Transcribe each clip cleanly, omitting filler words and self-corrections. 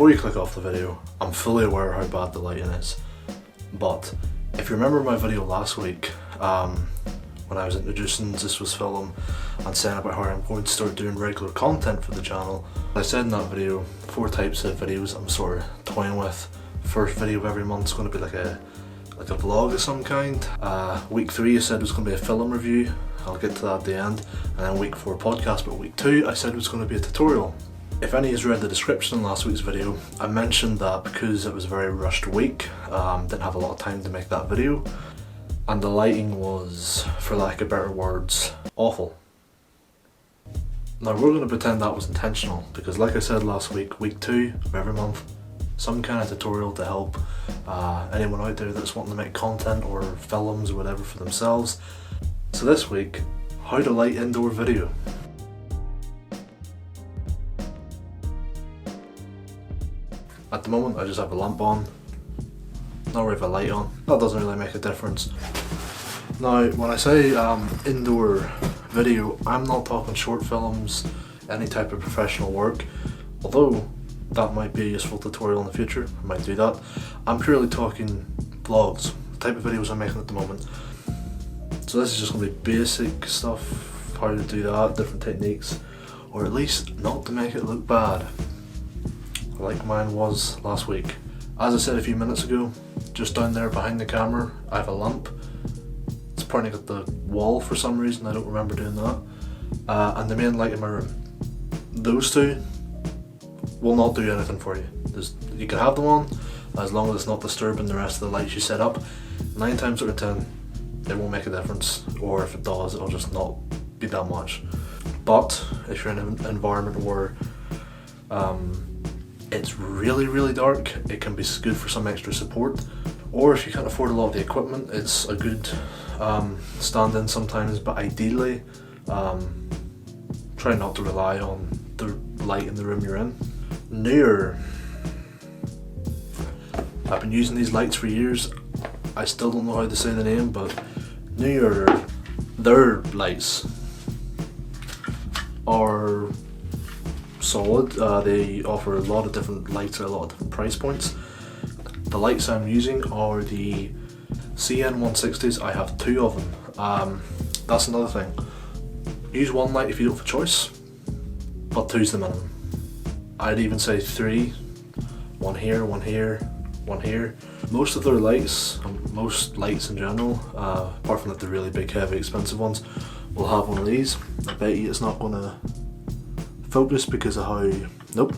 Before you click off the video, I'm fully aware how bad the lighting is, but if you remember my video last week when I was introducing ZeusWeusFilm and saying about how I'm going to start doing regular content for the channel, I said in that video 4 types of videos I'm sort of toying with. First video of every month is going to be like a vlog of some kind. Week 3 I said was going to be a film review, I'll get to that at the end, and then week 4 podcast, but week 2 I said was going to be a tutorial. If any has read the description in last week's video, I mentioned that because it was a very rushed week, didn't have a lot of time to make that video, and the lighting was, for lack of better words, awful. Now we're going to pretend that was intentional, because like I said last week, week 2 of every month, some kind of tutorial to help anyone out there that's wanting to make content or films or whatever for themselves. So this week, how to light indoor video. At the moment I just have a lamp on, not really have a light on, that doesn't really make a difference. Now when I say indoor video, I'm not talking short films, any type of professional work, although that might be a useful tutorial in the future, I might do that. I'm purely talking vlogs, the type of videos I'm making at the moment. So this is just going to be basic stuff, how to do that, different techniques, or at least not to make it look bad, like mine was last week. As I said a few minutes ago, just down there behind the camera, I have a lamp. It's pointing at the wall for some reason, I don't remember doing that. And the main light in my room. Those two will not do anything for you. You can have them on, as long as it's not disturbing the rest of the lights you set up. 9 times out of 10, it won't make a difference, or if it does, it'll just not be that much. But if you're in an environment where it's really dark, it can be good for some extra support. Or if you can't afford a lot of the equipment, it's a good stand-in sometimes, but ideally try not to rely on the light in the room you're in. Near, I've been using these lights for years, I still don't know how to say the name, but Near, their lights are solid. They offer a lot of different lights at a lot of different price points. The lights I'm using are the CN160s. I have 2 of them. That's another thing. Use 1 light if you don't have a choice, but 2's the minimum. I'd even say 3. 1 here, 1 here, 1 here. Most of their lights, most lights in general, apart from like the really big, heavy, expensive ones, will have one of these. I bet you it's not going to focus because of how, nope.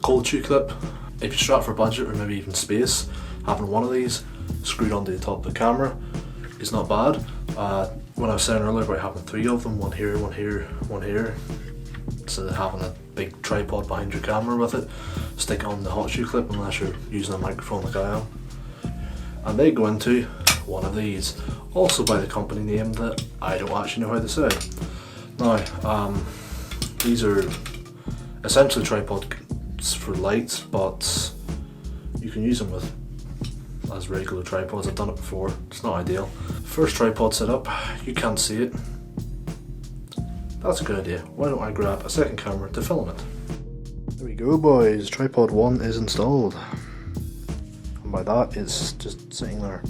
Cold shoe clip. If you're strapped for budget or maybe even space, having one of these screwed onto the top of the camera is not bad. When I was saying earlier about having 3 of them, 1 here, 1 here, 1 here, instead of having a big tripod behind your camera with it, stick it on the hot shoe clip unless you're using a microphone like I am. And they go into one of these, also by the company name that I don't actually know how to say. Now, these are essentially tripods for lights, but you can use them as regular tripods. I've done it before, it's not ideal. First tripod set up, you can't see it. That's a good idea. Why don't I grab a second camera to film it? There we go boys, tripod 1 is installed. And by that it's just sitting there.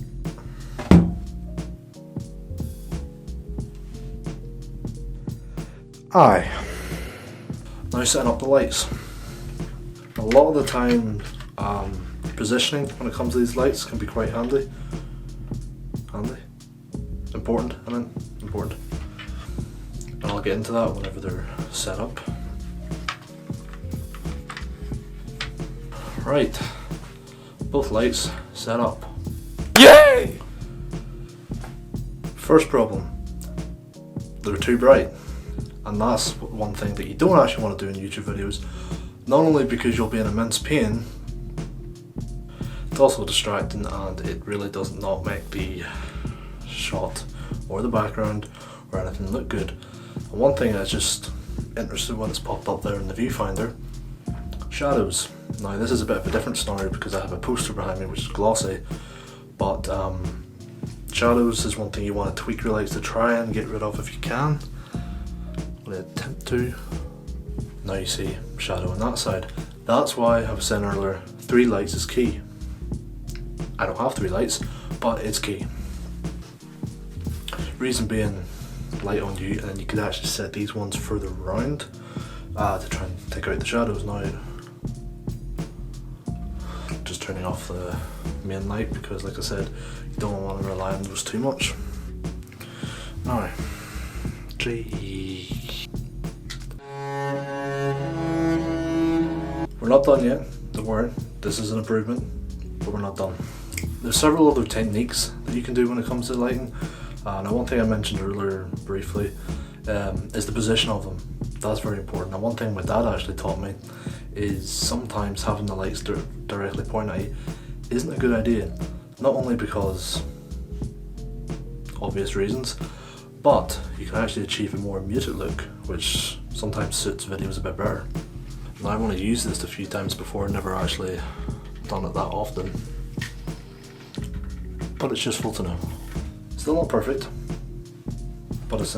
Aye. Now setting up the lights. A lot of the time positioning when it comes to these lights can be quite handy. Important, I mean, important. And I'll get into that whenever they're set up. Right, both lights set up. Yay! First problem, they're too bright. And that's one thing that you don't actually want to do in YouTube videos. Not only because you'll be in immense pain, it's also distracting and it really does not make the shot or the background or anything look good. And one thing that's just interesting when it's popped up there in the viewfinder, shadows. Now this is a bit of a different scenario because I have a poster behind me which is glossy, but shadows is one thing you want to tweak your lights to try and get rid of if you can. I'm going to attempt to. Now you see shadow on that side. That's why I was saying earlier, 3 lights is key. I don't have 3 lights, but it's key. Reason being, light on you, and then you could actually set these ones further around to try and take out the shadows. Now, just turning off the main light because, like I said, you don't want to rely on those too much. Now, we're not done yet, don't worry, this is an improvement, but we're not done. There's several other techniques that you can do when it comes to lighting. Now, one thing I mentioned earlier briefly is the position of them. That's very important. Now, one thing my dad actually taught me is sometimes having the lights directly pointed at you isn't a good idea. Not only because obvious reasons, but you can actually achieve a more muted look, which sometimes suits videos a bit better. Now, I've only used this a few times before, never actually done it that often, but it's useful to know. Still not perfect, but it is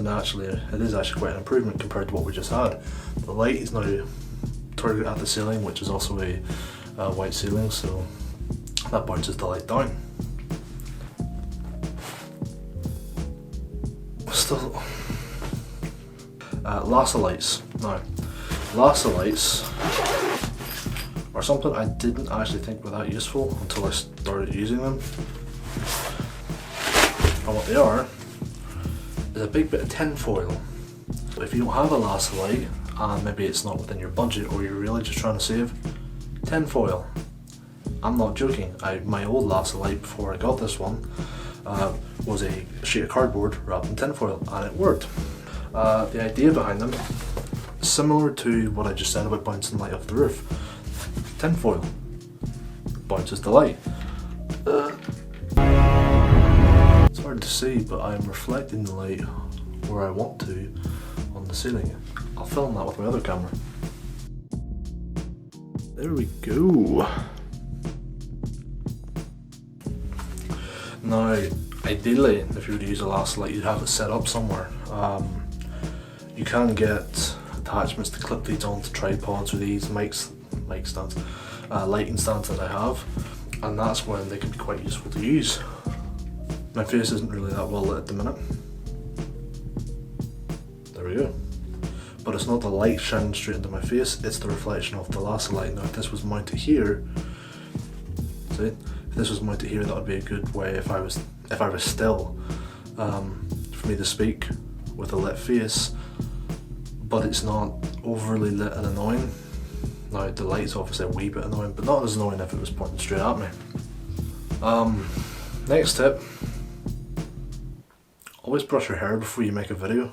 actually quite an improvement compared to what we just had. The light is now targeted at the ceiling, which is also a white ceiling, so that bounces the light down. Still, lasso lights. Now, lasso lights are something I didn't actually think were that useful until I started using them. And what they are is a big bit of tin foil. If you don't have a lasso light, and maybe it's not within your budget, or you're really just trying to save, tin foil. I'm not joking. My old lasso light before I got this one was a sheet of cardboard wrapped in tin foil, and it worked. The idea behind them is similar to what I just said about bouncing light off the roof. Tin foil bounces the light. It's hard to see, but I'm reflecting the light where I want to on the ceiling. I'll film that with my other camera. There we go. Now, ideally, if you were to use a lasso light, you'd have it set up somewhere. You can get attachments to clip these onto tripods or these mic stands, lighting stands that I have, and that's when they can be quite useful to use. My face isn't really that well lit at the minute. There we go. But it's not the light shining straight into my face, it's the reflection of the lasso light. Now, if this was mounted here, see? If this was mounted here, that would be a good way if I was still, for me to speak with a lit face, but it's not overly lit and annoying. Now, the light is obviously a wee bit annoying, but not as annoying if it was pointing straight at me. Next tip, always brush your hair before you make a video.